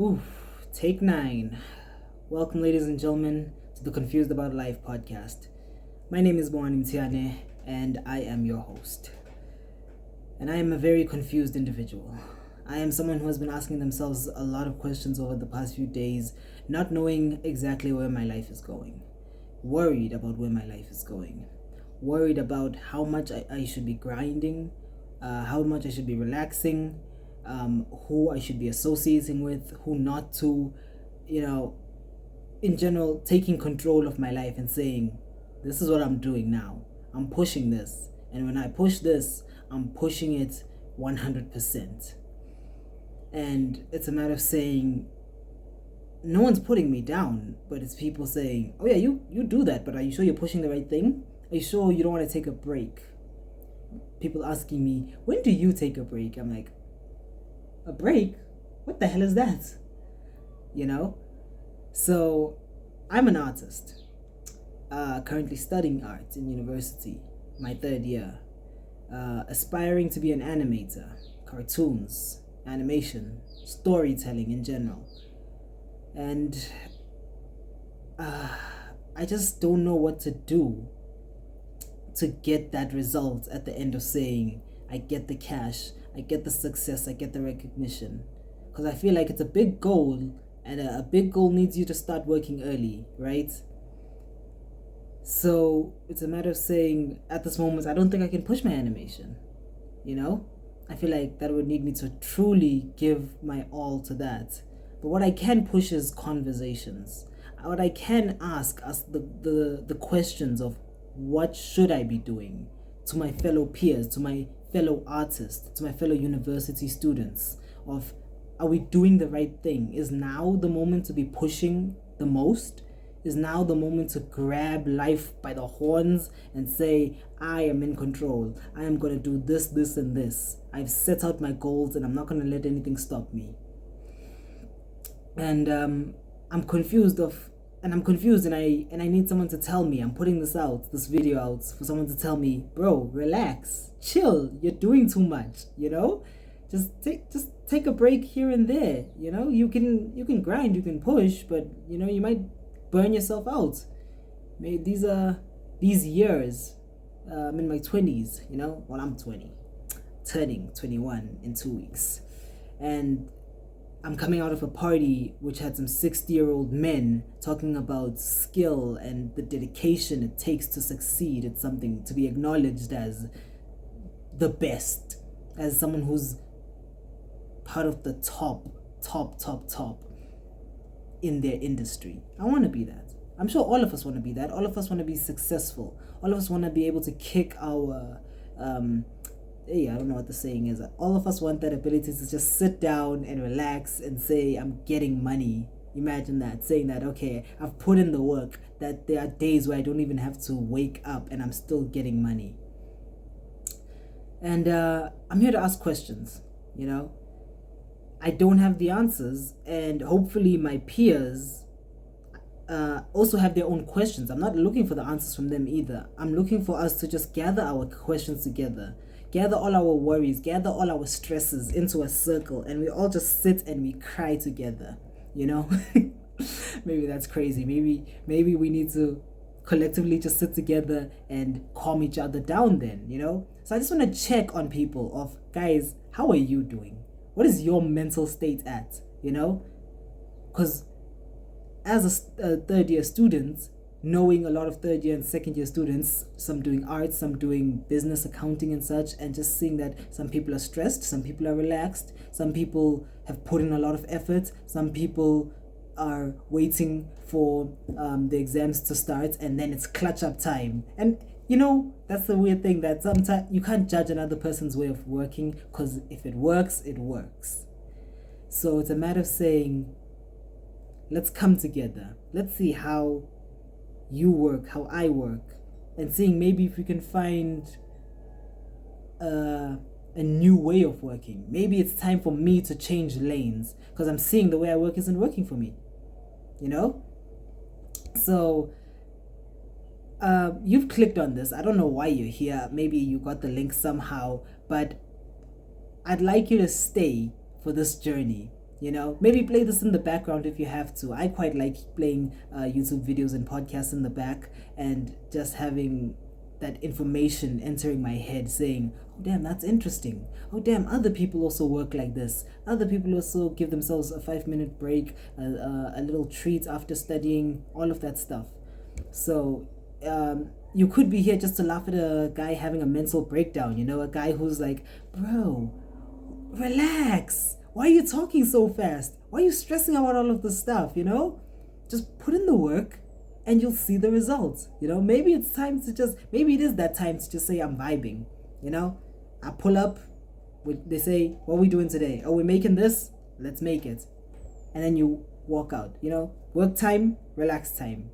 Ooh, take 9. Welcome, ladies and gentlemen, to the Confused About Life podcast. My name is Moani Mtiane, and I am your host. And I am a very confused individual. I am someone who has been asking themselves a lot of questions over the past few days, not knowing exactly where my life is going. Worried about where my life is going. Worried about how much I should be grinding, how much I should be relaxing, who I should be associating with, who not to, in general, taking control of my life and saying, this is what I'm doing now. I'm pushing this. And when I push this, I'm pushing it 100%. And it's a matter of saying, no one's putting me down, but it's people saying, oh yeah, you do that, but are you sure you're pushing the right thing? Are you sure you don't want to take a break? People asking me, when do you take a break? I'm like, a break? What the hell is that? So I'm an artist, currently studying art in university, my 3rd year, aspiring to be an animator, cartoons, animation, storytelling in general. And I just don't know what to do to get that result at the end of saying, I get the cash, I get the success, I get the recognition. Because I feel like it's a big goal, and a big goal needs you to start working early, right? So it's a matter of saying, at this moment, I don't think I can push my animation. I feel like that would need me to truly give my all to that. But what I can push is conversations. What I can ask the questions of what should I be doing to my fellow peers, to my fellow artists, to my fellow university students, of are we doing the right thing? Is now the moment to be pushing the most? Is now the moment to grab life by the horns and say, I am in control. I am going to do this, this, and this. I've set out my goals and I'm not going to let anything stop me. And I'm confused and I need someone to tell me. I'm putting this video out for someone to tell me, bro, relax, chill, you're doing too much, just take a break here and there. You can grind, you can push, but you might burn yourself out. Maybe these years, I'm in my 20s, I'm 20, turning 21 in 2 weeks, and I'm coming out of a party which had some 60-year-old men talking about skill and the dedication it takes to succeed at something, to be acknowledged as the best, as someone who's part of the top in their industry. I want to be that. I'm sure all of us want to be that. All of us want to be successful. All of us want to be able to kick our I don't know what the saying is. All of us want that ability to just sit down and relax and say, I'm getting money. Imagine that, saying that, okay, I've put in the work, that there are days where I don't even have to wake up and I'm still getting money. And I'm here to ask questions, I don't have the answers, and hopefully my peers also have their own questions. I'm not looking for the answers from them either. I'm looking for us to just gather our questions together, gather all our worries, gather all our stresses into a circle, and we all just sit and we cry together, Maybe that's crazy. Maybe we need to collectively just sit together and calm each other down then, So I just want to check on people of, guys, how are you doing? What is your mental state at, Because as a 3rd year student, knowing a lot of 3rd year and 2nd year students, some doing art, some doing business accounting and such, and just seeing that some people are stressed, some people are relaxed, some people have put in a lot of effort, some people are waiting for the exams to start, and then it's clutch up time. And that's the weird thing, that sometimes you can't judge another person's way of working, because if it works, it works. So it's a matter of saying, let's come together. Let's see how you work, how I work, and seeing maybe if we can find a new way of working. Maybe it's time for me to change lanes, because I'm seeing the way I work isn't working for me, So you've clicked on this. I don't know why you're here. Maybe you got the link somehow, but I'd like you to stay for this journey. Maybe play this in the background if you have to. I quite like playing YouTube videos and podcasts in the back and just having that information entering my head saying, oh damn, that's interesting. Oh damn, other people also work like this. Other people also give themselves a 5-minute break, a little treat after studying, all of that stuff. So you could be here just to laugh at a guy having a mental breakdown, a guy who's like, bro, relax. Why are you talking so fast? Why are you stressing about all of this stuff, Just put in the work and you'll see the results, Maybe it is that time to just say I'm vibing, I pull up, they say, what are we doing today? Oh, we're making this? Let's make it. And then you walk out, Work time, relax time.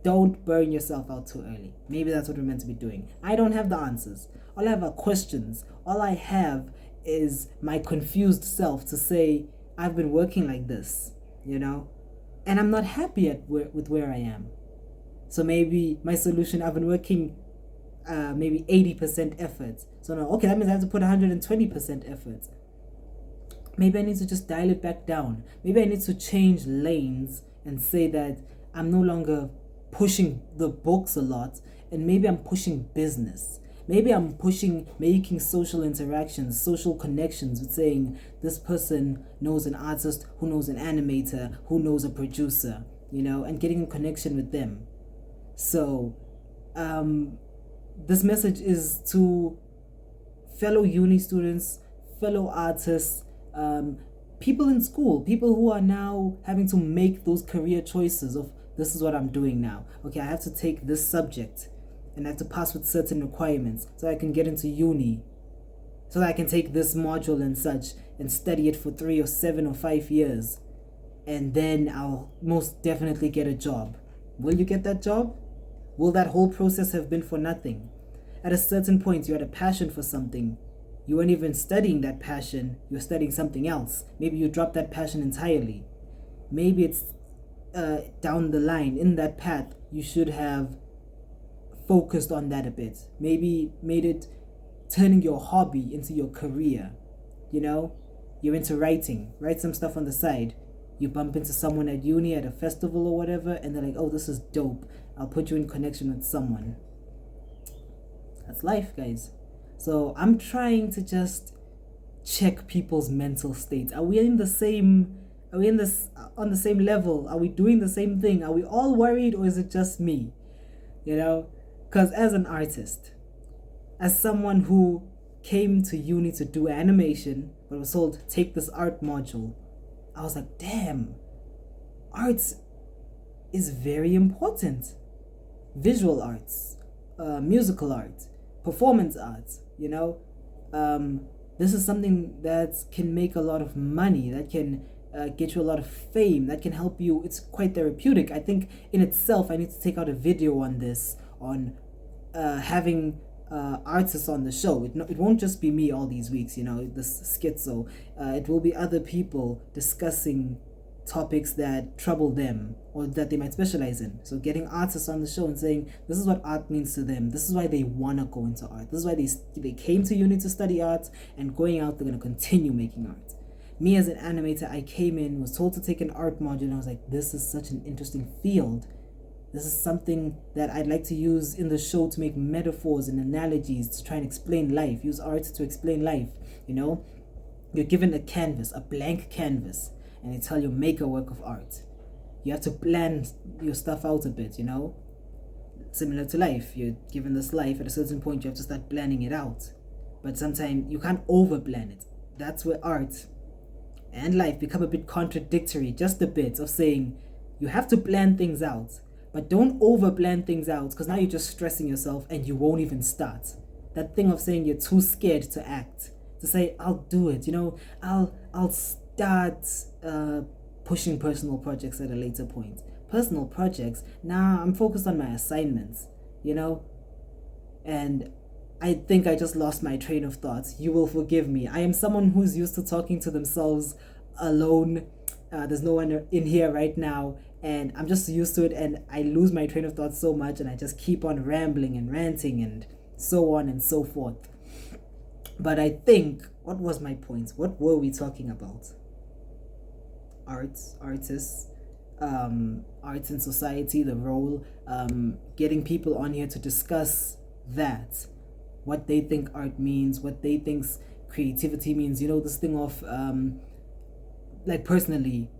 Don't burn yourself out too early. Maybe that's what we're meant to be doing. I don't have the answers. All I have are questions. All I have is my confused self to say, I've been working like this, and I'm not happy with where I am. So maybe my solution, I've been working maybe 80% effort. So now, okay, that means I have to put 120% effort. Maybe I need to just dial it back down. Maybe I need to change lanes and say that I'm no longer pushing the books a lot, and maybe I'm pushing business. Maybe I'm pushing making social interactions, social connections with saying this person knows an artist, who knows an animator, who knows a producer, and getting a connection with them. So this message is to fellow uni students, fellow artists, people in school, people who are now having to make those career choices of this is what I'm doing now. Okay, I have to take this subject and I have to pass with certain requirements so I can get into uni, so that I can take this module and such and study it for 3 or 7 or 5 years, and then I'll most definitely get a job. Will you get that job? Will that whole process have been for nothing? At a certain point, you had a passion for something. You weren't even studying that passion, you were studying something else. Maybe you dropped that passion entirely. Maybe it's down the line, in that path, you should have focused on that a bit. Maybe made it turning your hobby into your career. You're into writing, write some stuff on the side. You bump into someone at uni at a festival or whatever, and they're like, oh, this is dope. I'll put you in connection with someone. That's life, guys. So I'm trying to just check people's mental states. Are we on the same level? Are we doing the same thing? Are we all worried, or is it just me? Because as an artist, as someone who came to uni to do animation but was told, take this art module, I was like, damn, art is very important. Visual arts, musical art, performance arts, this is something that can make a lot of money, that can get you a lot of fame, that can help you. It's quite therapeutic. I think in itself, I need to take out a video on this, on having artists on the show. It won't just be me all these weeks, this schizo. It will be other people discussing topics that trouble them or that they might specialize in. So getting artists on the show and saying, this is what art means to them. This is why they want to go into art. This is why they came to uni to study art, and going out, they're going to continue making art. Me as an animator, I came in, was told to take an art module, and I was like, this is such an interesting field. This is something that I'd like to use in the show to make metaphors and analogies to try and explain life. Use art to explain life, You're given a canvas, a blank canvas, and they tell you, make a work of art. You have to plan your stuff out a bit, Similar to life. You're given this life, at a certain point you have to start planning it out. But sometimes you can't over-plan it. That's where art and life become a bit contradictory, just a bit of saying, you have to plan things out, but don't over-plan things out, because now you're just stressing yourself and you won't even start. That thing of saying you're too scared to act, to say, I'll do it, I'll start pushing personal projects at a later point. Personal projects, I'm focused on my assignments, and I think I just lost my train of thought. You will forgive me. I am someone who's used to talking to themselves alone. There's no one in here right now, and I'm just used to it, and I lose my train of thought so much, and I just keep on rambling and ranting and so on and so forth. But I think, what was my point? What were we talking about? artists, arts in society, the role, getting people on here to discuss that, what they think art means, what they think creativity means. This thing of like personally,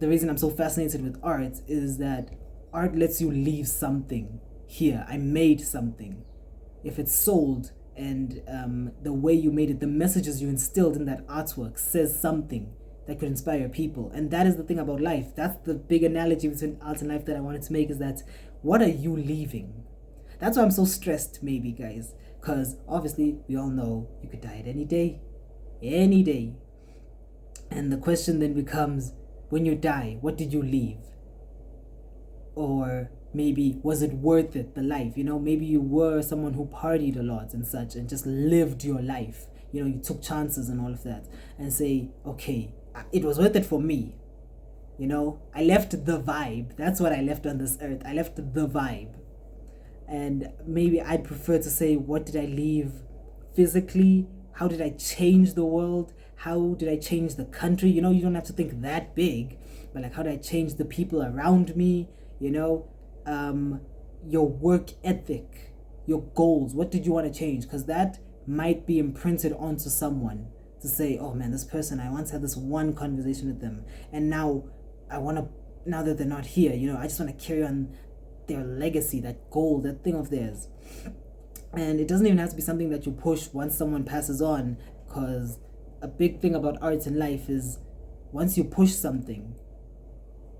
the reason I'm so fascinated with art is that art lets you leave something here. I made something. If it's sold and the way you made it, the messages you instilled in that artwork says something that could inspire people. And that is the thing about life. That's the big analogy between art and life that I wanted to make, is that what are you leaving? That's why I'm so stressed, maybe, guys. Because obviously we all know you could die at any day. Any day. And the question then becomes, when you die, what did you leave? Or maybe, was it worth it, the life? Maybe you were someone who partied a lot and such and just lived your life. You took chances and all of that. And say, okay, it was worth it for me. I left the vibe. That's what I left on this earth. I left the vibe. And maybe I'd prefer to say, what did I leave physically? How did I change the world? How did I change the country? You don't have to think that big, but like, how did I change the people around me? Your work ethic, your goals. What did you want to change? Because that might be imprinted onto someone to say, oh man, this person, I once had this one conversation with them, and now that they're not here, I just want to carry on their legacy, that goal, that thing of theirs. And it doesn't even have to be something that you push once someone passes on, because a big thing about art and life is once you push something,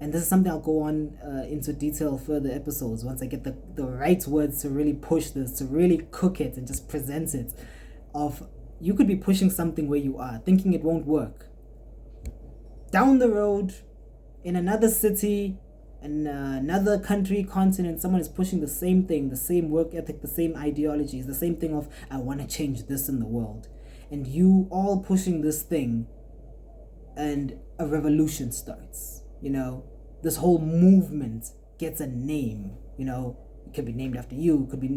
and this is something I'll go on into detail further episodes once I get the right words to really push this, to really cook it and just present it, of you could be pushing something where you are, thinking it won't work. Down the road, in another city, in another country, continent, someone is pushing the same thing, the same work ethic, the same ideologies, the same thing of, I want to change this in the world. And you all pushing this thing, and a revolution starts. This whole movement gets a name. It could be named after you, it could be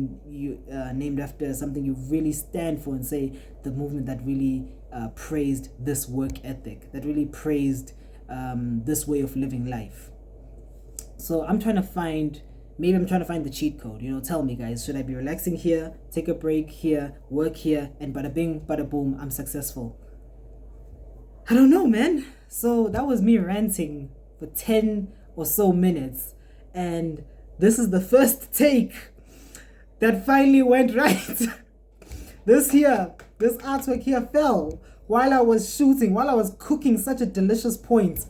named after something you really stand for, and say the movement that really praised this work ethic, that really praised this way of living life. So I'm trying to find the cheat code. Tell me, guys, should I be relaxing here, take a break here, work here, and bada bing, bada boom, I'm successful? I don't know, man. So that was me ranting for 10 or so minutes, and this is the first take that finally went right. This artwork here fell while I was shooting, while I was cooking such a delicious point.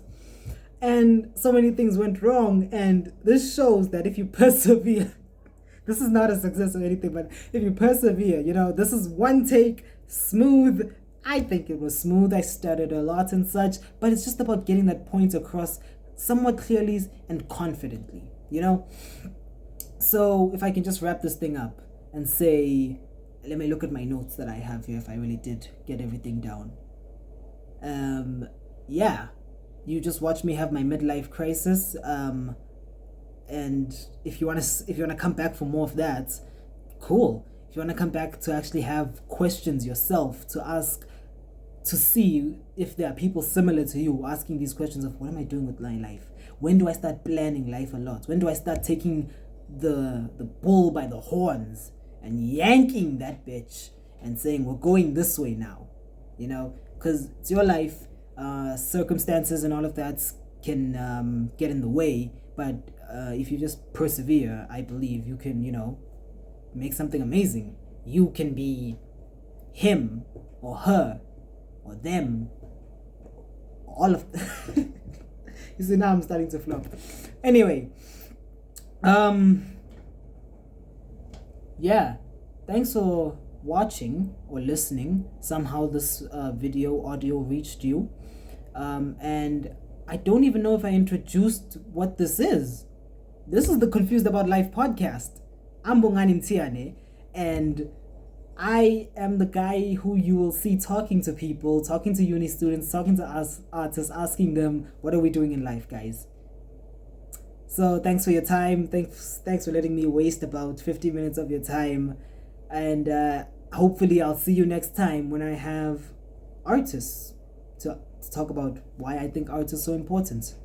And so many things went wrong, and this shows that if you persevere, this is not a success or anything, but if you persevere, this is one take, smooth. I think it was smooth. I stuttered a lot and such, but it's just about getting that point across somewhat clearly and confidently, So if I can just wrap this thing up and say, let me look at my notes that I have here, if I really did get everything down. Yeah. You just watched me have my midlife crisis, and if you wanna come back for more of that, cool. If you wanna come back to actually have questions yourself, to ask, to see if there are people similar to you asking these questions of, what am I doing with my life? When do I start planning life a lot? When do I start taking the bull by the horns and yanking that bitch and saying, we're going this way now? Because it's your life. Circumstances and all of that can get in the way, but if you just persevere, I believe you can, make something amazing. You can be him or her or them, all of you see, now I'm starting to flop. Anyway, yeah, thanks for watching or listening. Somehow this audio reached you, and I don't even know if I introduced what this is. This is the Confused About Life podcast. I'm Bongani Mtiane, and I am the guy who you will see talking to people, talking to uni students, talking to us artists, asking them, what are we doing in life, guys? So thanks for your time. Thanks for letting me waste about 50 minutes of your time. And hopefully I'll see you next time when I have artists to to talk about why I think art is so important.